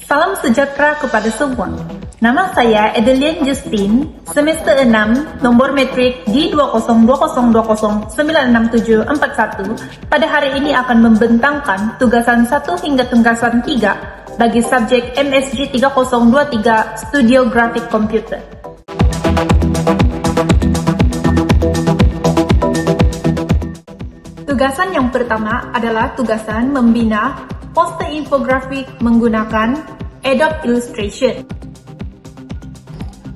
Salam sejahtera kepada semua. Nama saya Adeline Justine, semester 6, nomor metrik D2020209671. Pada hari ini akan membentangkan tugasan 1 hingga tugasan 3 bagi subjek MSG 3023 Studio Graphic Computer. Tugasan yang pertama adalah tugasan membina poster infografik menggunakan Adobe Illustration.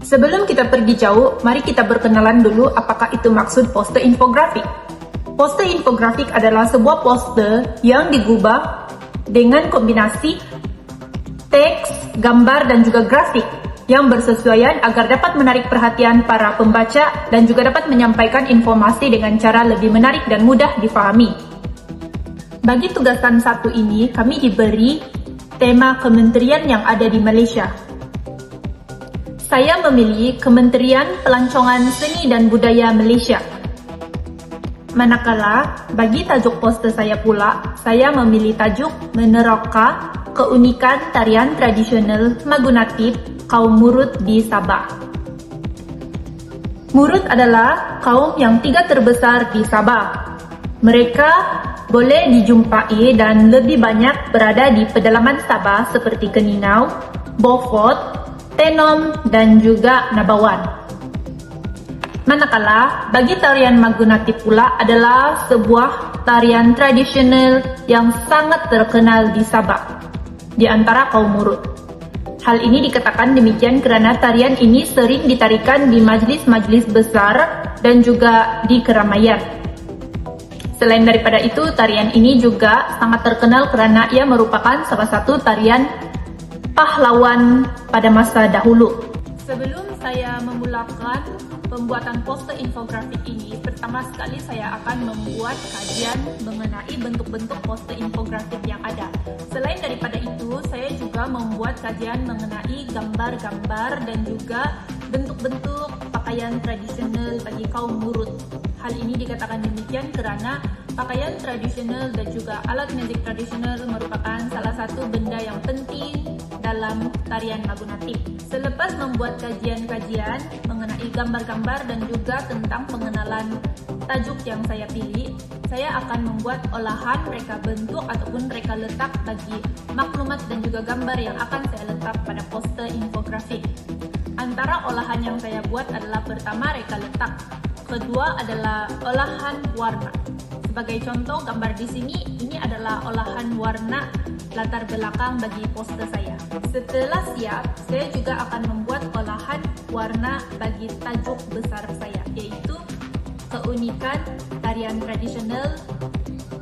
Sebelum kita pergi jauh, mari kita berkenalan dulu apakah itu maksud poster infografik. Poster infografik adalah sebuah poster yang digubah dengan kombinasi teks, gambar, dan juga grafik yang bersesuaian agar dapat menarik perhatian para pembaca dan juga dapat menyampaikan informasi dengan cara lebih menarik dan mudah difahami. Bagi tugasan satu ini, kami diberi tema kementerian yang ada di Malaysia. Saya memilih Kementerian Pelancongan Seni dan Budaya Malaysia. Manakala, bagi tajuk poster saya pula, saya memilih tajuk Meneroka Keunikan Tarian Tradisional Magunatip Kaum Murut di Sabah. Murut adalah kaum yang 3 terbesar di Sabah. Mereka boleh dijumpai dan lebih banyak berada di pedalaman Sabah seperti Keninau, Beaufort, Tenom, dan juga Nabawan. Manakala, bagi tarian Magunatip pula adalah sebuah tarian tradisional yang sangat terkenal di Sabah, di antara kaum Murut. Hal ini dikatakan demikian kerana tarian ini sering ditarikan di majlis-majlis besar dan juga di keramaian. Selain daripada itu, tarian ini juga sangat terkenal kerana ia merupakan salah satu tarian pahlawan pada masa dahulu. Sebelum saya memulakan pembuatan poster infografik ini, pertama sekali saya akan membuat kajian mengenai bentuk-bentuk poster infografik yang ada. Selain daripada itu, saya juga membuat kajian mengenai gambar-gambar dan juga bentuk-bentuk pakaian tradisional bagi kaum Murut. Hal ini dikatakan demikian kerana pakaian tradisional dan juga alat muzik tradisional merupakan salah satu benda yang penting dalam tarian Magunatip. Selepas membuat kajian-kajian mengenai gambar-gambar dan juga tentang pengenalan tajuk yang saya pilih, saya akan membuat olahan reka bentuk ataupun reka letak bagi maklumat dan juga gambar yang akan saya letak pada poster infografik. Antara olahan yang saya buat adalah pertama reka letak, kedua adalah olahan warna. Sebagai contoh gambar di sini, ini adalah olahan warna latar belakang bagi poster saya. Setelah siap, saya juga akan membuat olahan warna bagi tajuk besar saya, yaitu keunikan tarian tradisional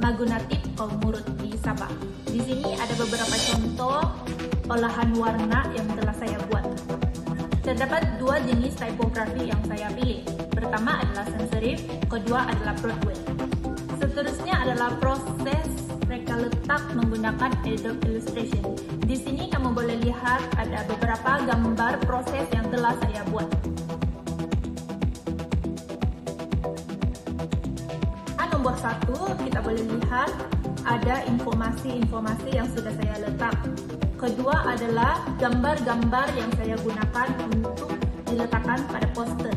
Magunatip kaum Murut di Sabah. Di sini ada beberapa contoh olahan warna yang telah saya buat. Terdapat 2 jenis tipografi yang saya pilih. Pertama adalah sans serif, kedua adalah Broadway. Seterusnya adalah proses reka letak menggunakan Adobe Illustration. Di sini kamu boleh lihat ada beberapa gambar proses yang telah saya buat. Nomor 1, kita boleh lihat ada informasi-informasi yang sudah saya letak. Kedua adalah gambar-gambar yang saya gunakan untuk diletakkan pada poster.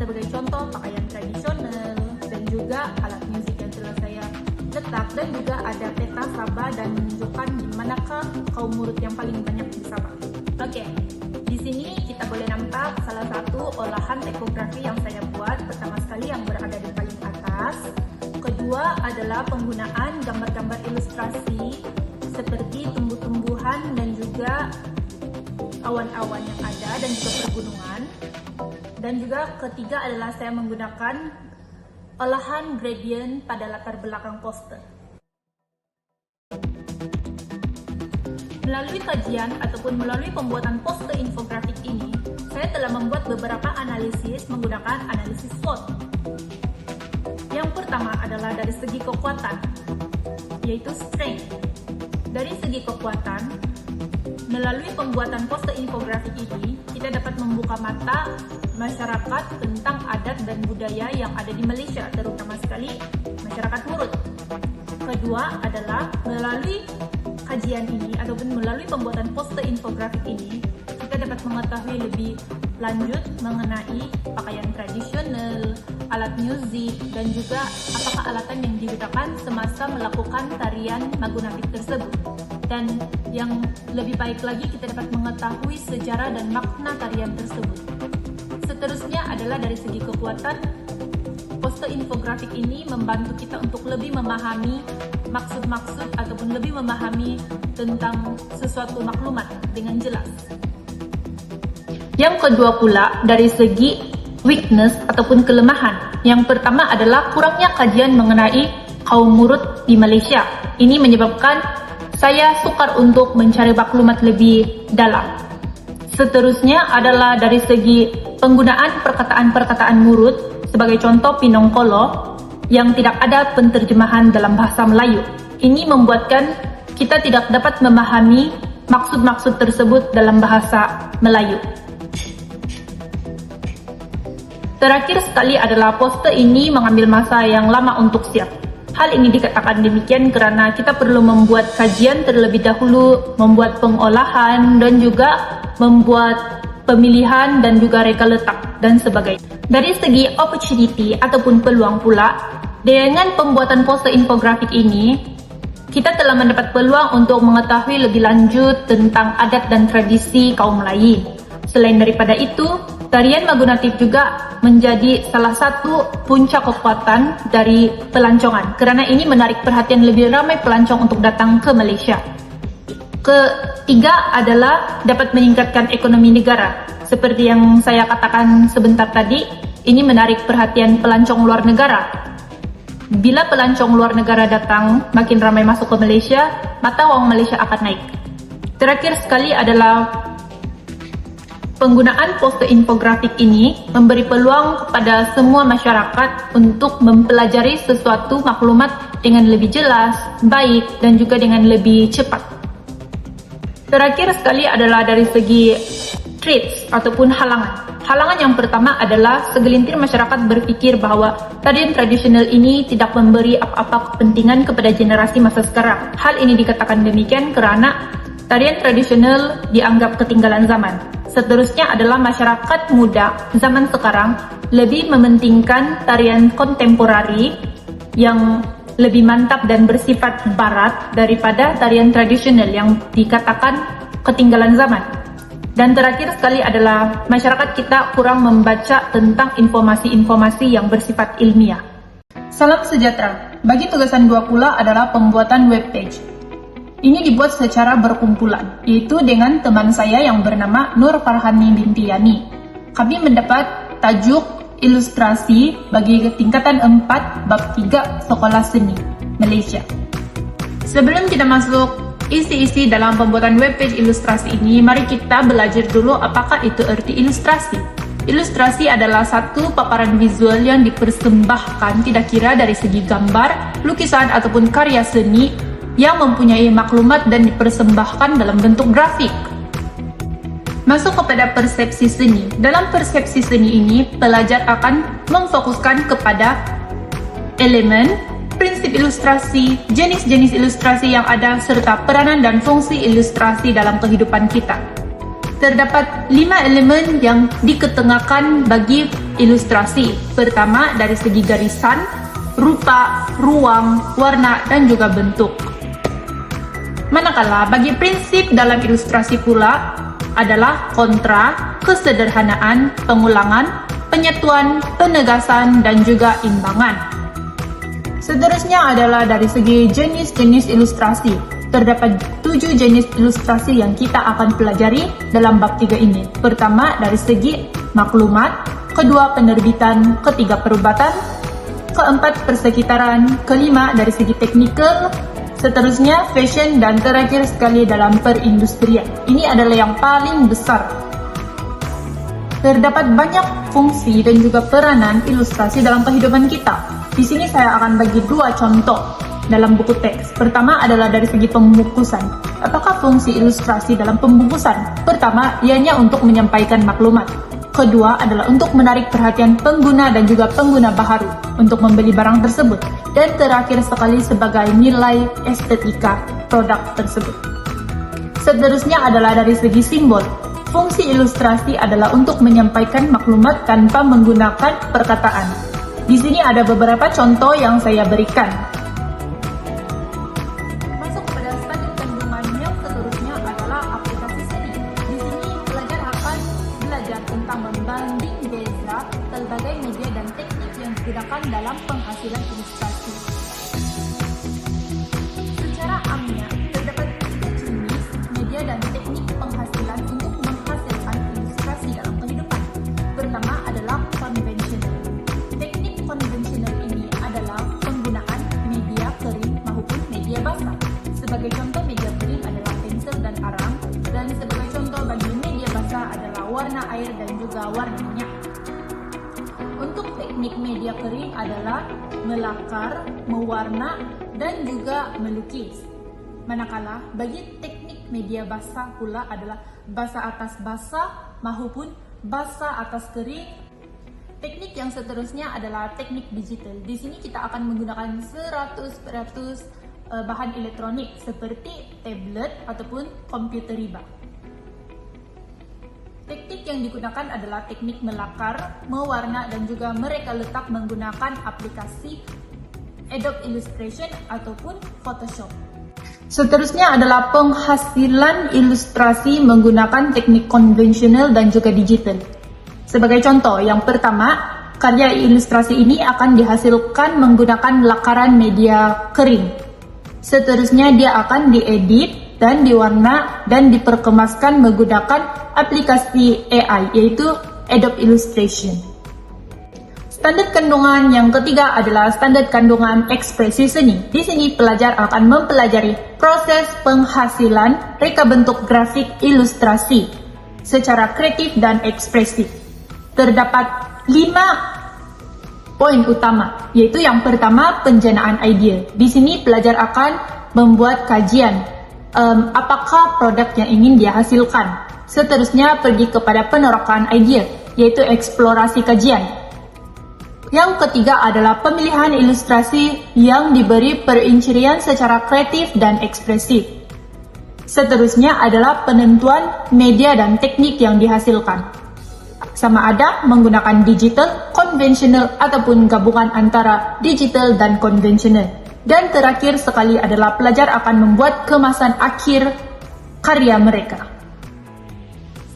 Sebagai contoh, pakaian tradisional dan juga alat muzik yang telah saya letak, dan juga ada peta Sabah dan menunjukkan di manakah kaum Murut yang paling banyak di Sabah. Oke, di sini kita boleh nampak salah satu olahan tipografi yang saya buat. Pertama sekali yang berada di paling atas. Kedua adalah penggunaan gambar-gambar ilustrasi seperti tumbuh-tumbuhan dan juga awan-awan yang ada dan juga pergunungan. Dan juga ketiga adalah saya menggunakan olahan gradient pada latar belakang poster. Melalui kajian ataupun melalui pembuatan poster infografik ini, saya telah membuat beberapa analisis menggunakan analisis SWOT. Yang pertama adalah dari segi kekuatan, yaitu strength. Dari segi kekuatan, melalui pembuatan poster infografik ini, kita dapat membuka mata masyarakat tentang adat dan budaya yang ada di Malaysia, terutama sekali masyarakat Murut. Kedua adalah melalui kajian kajian ini ataupun melalui pembuatan poster infografik ini, kita dapat mengetahui lebih lanjut mengenai pakaian tradisional, alat musik, dan juga apakah alatan yang digunakan semasa melakukan tarian Magunapit tersebut. Dan yang lebih baik lagi, kita dapat mengetahui sejarah dan makna tarian tersebut. Seterusnya adalah dari segi kekuatan, poster infografik ini membantu kita untuk lebih memahami maksud-maksud ataupun lebih memahami tentang sesuatu maklumat dengan jelas. Yang kedua pula, dari segi weakness ataupun kelemahan. Yang pertama adalah kurangnya kajian mengenai kaum Murut di Malaysia. Ini menyebabkan saya sukar untuk mencari maklumat lebih dalam. Seterusnya adalah dari segi penggunaan perkataan-perkataan Murut, sebagai contoh Pinongkolo, yang tidak ada penterjemahan dalam bahasa Melayu. Ini membuatkan kita tidak dapat memahami maksud-maksud tersebut dalam bahasa Melayu. Terakhir sekali adalah poster ini mengambil masa yang lama untuk siap. Hal ini dikatakan demikian karena kita perlu membuat kajian terlebih dahulu, membuat pengolahan, dan juga membuat pemilihan dan juga reka letak dan sebagainya. Dari segi opportunity ataupun peluang pula, dengan pembuatan poster infografik ini, kita telah mendapat peluang untuk mengetahui lebih lanjut tentang adat dan tradisi kaum lain. Selain daripada itu, tarian Magunapit juga menjadi salah satu puncak kekuatan dari pelancongan, karena ini menarik perhatian lebih ramai pelancong untuk datang ke Malaysia. Ketiga adalah dapat meningkatkan ekonomi negara. Seperti yang saya katakan sebentar tadi, ini menarik perhatian pelancong luar negara. Bila pelancong luar negara datang, makin ramai masuk ke Malaysia, mata wang Malaysia akan naik. Terakhir sekali adalah penggunaan poster infografik ini memberi peluang kepada semua masyarakat untuk mempelajari sesuatu maklumat dengan lebih jelas, baik, dan juga dengan lebih cepat. Terakhir sekali adalah dari segi threats ataupun halangan. Halangan yang pertama adalah segelintir masyarakat berpikir bahwa tarian tradisional ini tidak memberi apa-apa kepentingan kepada generasi masa sekarang. Hal ini dikatakan demikian karena tarian tradisional dianggap ketinggalan zaman. Seterusnya adalah masyarakat muda zaman sekarang lebih mementingkan tarian kontemporari yang lebih mantap dan bersifat barat daripada tarian tradisional yang dikatakan ketinggalan zaman. Dan terakhir sekali adalah masyarakat kita kurang membaca tentang informasi-informasi yang bersifat ilmiah. Salam sejahtera. Bagi tugasan dua pula adalah pembuatan webpage. Ini dibuat secara berkumpulan, yaitu dengan teman saya yang bernama Nur Farhani binti Yani. Kami mendapat tajuk ilustrasi bagi tingkatan 4 bab 3 Sekolah Seni Malaysia. Sebelum kita masuk isi-isi dalam pembuatan webpage ilustrasi ini, mari kita belajar dulu apakah itu arti ilustrasi. Ilustrasi adalah satu paparan visual yang dipersembahkan tidak kira dari segi gambar, lukisan ataupun karya seni yang mempunyai maklumat dan dipersembahkan dalam bentuk grafik. Masuk kepada persepsi seni. Dalam persepsi seni ini, pelajar akan memfokuskan kepada elemen, prinsip ilustrasi, jenis-jenis ilustrasi yang ada, serta peranan dan fungsi ilustrasi dalam kehidupan kita. Terdapat 5 elemen yang diketengahkan bagi ilustrasi. Pertama, dari segi garisan, rupa, ruang, warna, dan juga bentuk. Manakala bagi prinsip dalam ilustrasi pula adalah kontra, kesederhanaan, pengulangan, penyatuan, penegasan, dan juga imbangan. Seterusnya adalah dari segi jenis-jenis ilustrasi. Terdapat 7 jenis ilustrasi yang kita akan pelajari dalam bab 3 ini. Pertama, dari segi maklumat, kedua penerbitan, ketiga perubatan, keempat persekitaran, kelima dari segi teknikal, seterusnya fashion, dan terakhir sekali dalam perindustrian. Ini adalah yang paling besar. Terdapat banyak fungsi dan juga peranan ilustrasi dalam kehidupan kita. Di sini saya akan bagi 2 contoh dalam buku teks. Pertama adalah dari segi pembungkusan. Apakah fungsi ilustrasi dalam pembungkusan? Pertama, ianya untuk menyampaikan maklumat. Kedua adalah untuk menarik perhatian pengguna dan juga pengguna baharu untuk membeli barang tersebut. Dan terakhir sekali sebagai nilai estetika produk tersebut. Seterusnya adalah dari segi simbol. Fungsi ilustrasi adalah untuk menyampaikan maklumat tanpa menggunakan perkataan. Di sini ada beberapa contoh yang saya berikan. Masuk pada standar kandungan yang seterusnya adalah aplikasi seni. Di sini pelajar akan belajar tentang membanding beza berbagai media dan teknik yang digunakan dalam penghasilan ilustrasi. Secara amnya, terdapat 3 jenis media dan teknik penghasilan untuk menghasilkan ilustrasi dalam kehidupan. Pertama adalah konvensional. Teknik konvensional ini adalah penggunaan media kering maupun media basah. Sebagai contoh media kering adalah pensel dan arang, dan sebagai contoh bagi media basah adalah warna air dan juga warna minyak. Untuk teknik media kering adalah melakar, mewarna, dan juga melukis. Manakala bagi teknik media basah pula adalah basah atas basah maupun basah atas kering. Teknik yang seterusnya adalah teknik digital. Di sini kita akan menggunakan 100% bahan elektronik seperti tablet ataupun komputer riba. Teknik yang digunakan adalah teknik melakar, mewarna, dan juga mereka letak menggunakan aplikasi Adobe Illustration ataupun Photoshop. Seterusnya adalah penghasilan ilustrasi menggunakan teknik konvensional dan juga digital. Sebagai contoh, yang pertama, karya ilustrasi ini akan dihasilkan menggunakan lakaran media kering. Seterusnya dia akan diedit dan diwarna dan diperkemaskan menggunakan aplikasi AI, yaitu Adobe Illustration. Standar kandungan yang ketiga adalah standar kandungan ekspresi seni. Di sini pelajar akan mempelajari proses penghasilan reka bentuk grafik ilustrasi secara kreatif dan ekspresif. Terdapat 5 poin utama, yaitu yang pertama penjanaan ide. Di sini pelajar akan membuat kajian apakah produk yang ingin dia hasilkan. Seterusnya pergi kepada penerapan ide, yaitu eksplorasi kajian. Yang ketiga adalah pemilihan ilustrasi yang diberi perincian secara kreatif dan ekspresif. Seterusnya adalah penentuan media dan teknik yang dihasilkan. Sama ada menggunakan digital, konvensional, ataupun gabungan antara digital dan konvensional. Dan terakhir sekali adalah pelajar akan membuat kemasan akhir karya mereka.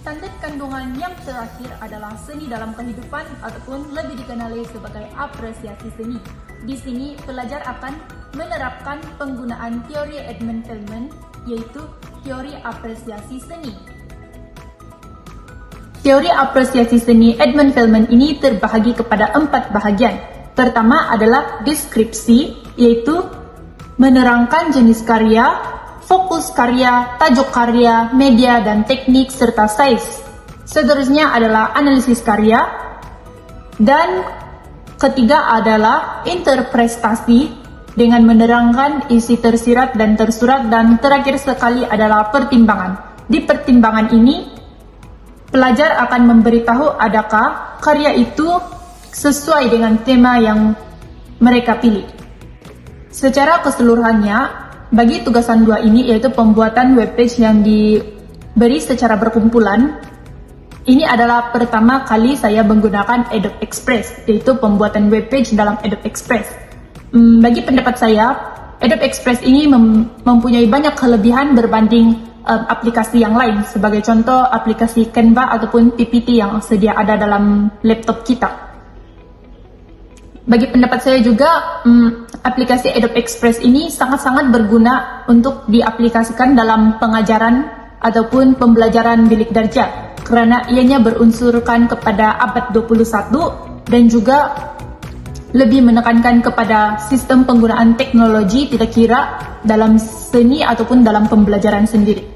Standar kandungan yang terakhir adalah seni dalam kehidupan ataupun lebih dikenali sebagai apresiasi seni. Di sini pelajar akan menerapkan penggunaan teori Edmund Feldman, yaitu teori apresiasi seni. Teori apresiasi seni Edmund Feldman ini terbahagi kepada 4 bahagian. Pertama adalah deskripsi, yaitu menerangkan jenis karya, fokus karya, tajuk karya, media, dan teknik, serta size. Seterusnya adalah analisis karya. Dan ketiga adalah interpretasi dengan menerangkan isi tersirat dan tersurat. Dan terakhir sekali adalah pertimbangan. Di pertimbangan ini, pelajar akan memberitahu adakah karya itu sesuai dengan tema yang mereka pilih. Secara keseluruhannya, bagi tugasan 2 ini, yaitu pembuatan webpage yang diberi secara berkumpulan, ini adalah pertama kali saya menggunakan Adobe Express, yaitu pembuatan webpage dalam Adobe Express. Bagi pendapat saya, Adobe Express ini mempunyai banyak kelebihan berbanding aplikasi yang lain, sebagai contoh aplikasi Canva ataupun PPT yang sedia ada dalam laptop kita. Bagi pendapat saya juga, aplikasi Adobe Express ini sangat-sangat berguna untuk diaplikasikan dalam pengajaran ataupun pembelajaran bilik darjah, karena ianya berunsurkan kepada abad 21 dan juga lebih menekankan kepada sistem penggunaan teknologi tidak kira dalam seni ataupun dalam pembelajaran sendiri.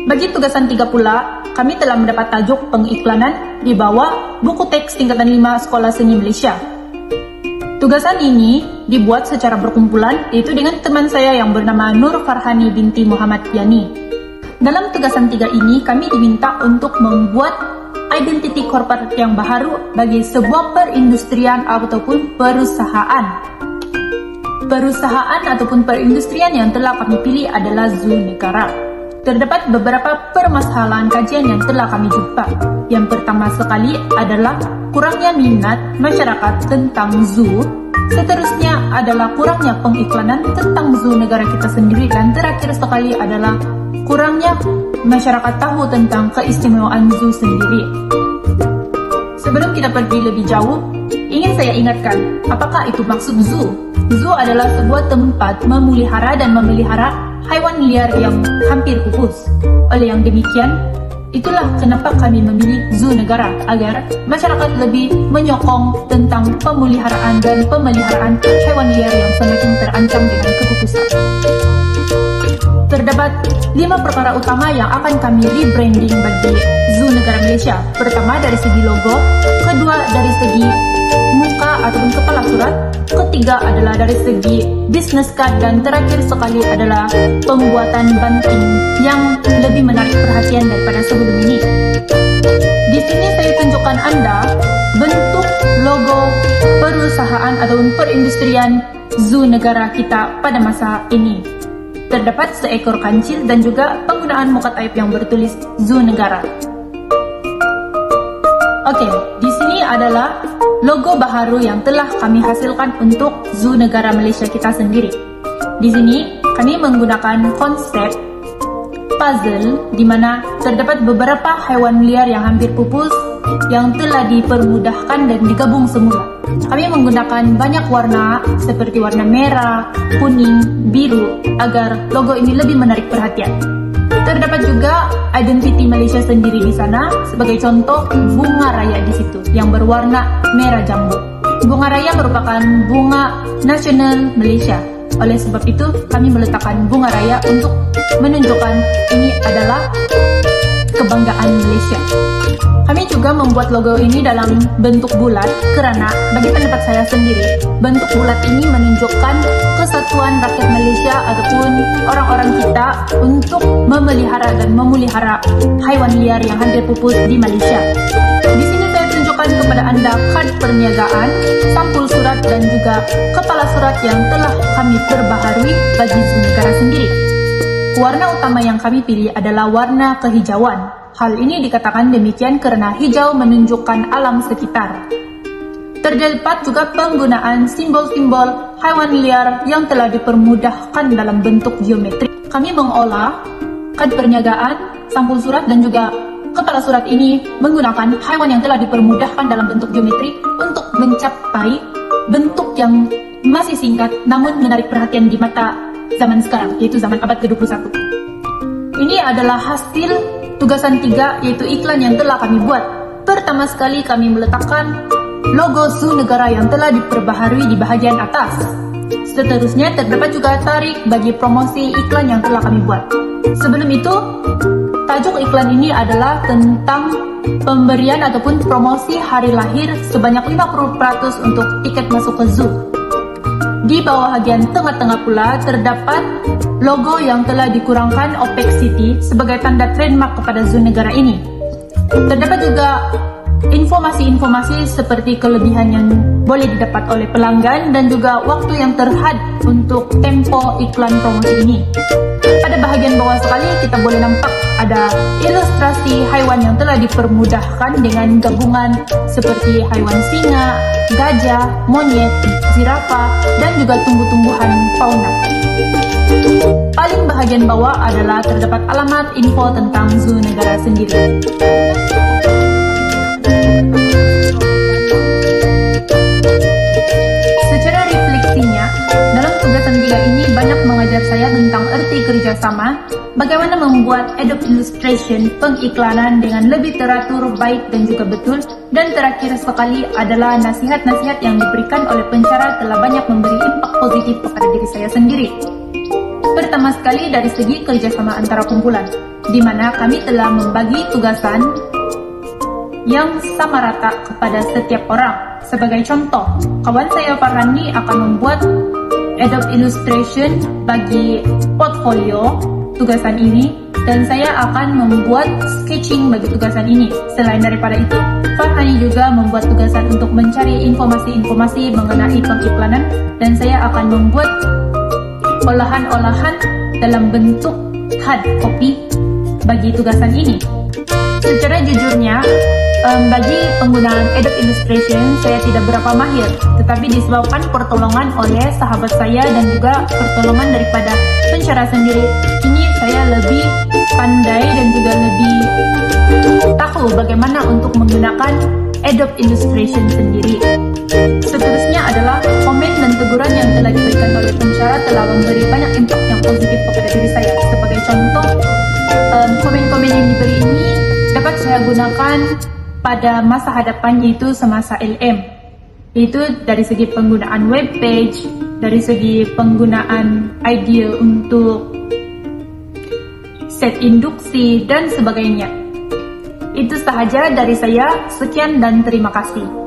Bagi tugasan 3 pula, kami telah mendapat tajuk pengiklanan di bawah buku teks tingkatan 5 Sekolah Seni Malaysia. Tugasan ini dibuat secara berkumpulan, yaitu dengan teman saya yang bernama Nur Farhani binti Muhammad Yani. Dalam tugasan 3 ini, kami diminta untuk membuat identiti korporat yang baru bagi sebuah perindustrian ataupun perusahaan. perusahaan ataupun perindustrian yang telah kami pilih adalah zoo negara. Terdapat beberapa permasalahan kajian yang telah kami jumpa. Yang pertama sekali adalah kurangnya minat masyarakat tentang zoo. Seterusnya adalah kurangnya pengiklanan tentang zoo negara kita sendiri. Dan terakhir sekali adalah kurangnya masyarakat tahu tentang keistimewaan zoo sendiri. Sebelum kita pergi lebih jauh, ingin saya ingatkan, apakah itu maksud zoo? Zoo adalah sebuah tempat memelihara dan memelihara haiwan liar yang hampir pupus. Oleh yang demikian, itulah kenapa kami memilih zoo negara, agar masyarakat lebih menyokong tentang pemeliharaan dan pemeliharaan haiwan liar yang semakin terancam dengan kepupusan. Terdapat 5 perkara utama yang akan kami rebranding bagi zoo negara Malaysia. Pertama, dari segi logo. Kedua, dari segi muka ataupun kepala surat. Ketiga adalah dari segi business card. Dan terakhir sekali adalah pembuatan banting yang lebih menarik perhatian daripada sebelum ini. Di sini saya tunjukkan Anda bentuk logo perusahaan ataupun perindustrian zoo negara kita pada masa ini. Terdapat seekor kancil dan juga penggunaan muka taib yang bertulis zoo negara. Oke, di sini adalah logo baharu yang telah kami hasilkan untuk zoo negara Malaysia kita sendiri. Di sini kami menggunakan konsep puzzle di mana terdapat beberapa haiwan liar yang hampir pupus yang telah dipermudahkan dan digabung semula. Kami menggunakan banyak warna seperti warna merah, kuning, biru agar logo ini lebih menarik perhatian. Terdapat juga identiti Malaysia sendiri di sana, sebagai contoh bunga raya di situ yang berwarna merah jambu. Bunga raya merupakan bunga nasional Malaysia. Oleh sebab itu, kami meletakkan bunga raya untuk menunjukkan ini adalah kebanggaan Malaysia. Kami juga membuat logo ini dalam bentuk bulat karena bagi pendapat saya sendiri, bentuk bulat ini menunjukkan kesatuan rakyat Malaysia ataupun orang-orang kita untuk memelihara dan memelihara haiwan liar yang hampir pupus di Malaysia. Di sini saya tunjukkan kepada Anda kad perniagaan, sampul surat dan juga kepala surat yang telah kami perbaharui bagi zoo negara sendiri. Warna utama yang kami pilih adalah warna kehijauan. Hal ini dikatakan demikian karena hijau menunjukkan alam sekitar. Terdapat juga penggunaan simbol-simbol haiwan liar yang telah dipermudahkan dalam bentuk geometri. Kami mengolah kad perniagaan, sampul surat dan juga kepala surat ini menggunakan haiwan yang telah dipermudahkan dalam bentuk geometri untuk mencapai bentuk yang masih singkat namun menarik perhatian di mata zaman sekarang, yaitu zaman abad ke-21. Ini adalah hasil tugasan 3, yaitu iklan yang telah kami buat. Pertama sekali kami meletakkan logo zoo negara yang telah diperbaharui di bahagian atas. Seterusnya terdapat juga tarik bagi promosi iklan yang telah kami buat. Sebelum itu, tajuk iklan ini adalah tentang pemberian ataupun promosi hari lahir sebanyak 50% untuk tiket masuk ke zoo. Di bawah bagian tengah-tengah pula terdapat logo yang telah dikurangkan opacity sebagai tanda trademark kepada zoo negara ini. Terdapat juga informasi-informasi seperti kelebihan yang boleh didapat oleh pelanggan dan juga waktu yang terhad untuk tempo iklan promosi ini. Pada bahagian bawah sekali kita boleh nampak ada ilustrasi haiwan yang telah dipermudahkan dengan gabungan seperti haiwan singa, gajah, monyet, zirafah, dan juga tumbuh-tumbuhan fauna. Paling bahagian bawah adalah terdapat alamat info tentang zoo negara sendiri. Secara refleksinya, dalam tugasan 3 ini banyak mengajar saya tentang erti kerjasama, bagaimana membuat Adobe Illustration pengiklanan dengan lebih teratur, baik dan juga betul, dan terakhir sekali adalah nasihat-nasihat yang diberikan oleh pencara telah banyak memberi impak positif kepada diri saya sendiri. Pertama sekali dari segi kerjasama antara kumpulan, di mana kami telah membagi tugasan yang sama rata kepada setiap orang. Sebagai contoh, kawan saya Farhani akan membuat Adobe Illustration bagi portfolio tugasan ini, dan saya akan membuat sketching bagi tugasan ini. Selain daripada itu, Farhan Hani juga membuat tugasan untuk mencari informasi-informasi mengenai pengiklanan, dan saya akan membuat olahan-olahan dalam bentuk hard copy bagi tugasan ini. Secara jujurnya, bagi penggunaan Adobe Illustration saya tidak berapa mahir, tetapi disebabkan pertolongan oleh sahabat saya dan juga pertolongan daripada pensyarah sendiri, ini saya lebih pandai dan juga lebih tahu bagaimana untuk menggunakan Adobe Illustration sendiri. Seterusnya adalah komen dan teguran yang telah diberikan oleh pensyarah telah memberi banyak impak yang positif kepada diri saya. Sebagai contoh, komen-komen yang diberi ini dapat saya gunakan pada masa hadapan, yaitu semasa LM, yaitu dari segi penggunaan web page, dari segi penggunaan idea untuk set induksi dan sebagainya. Itu sahaja dari saya, sekian dan terima kasih.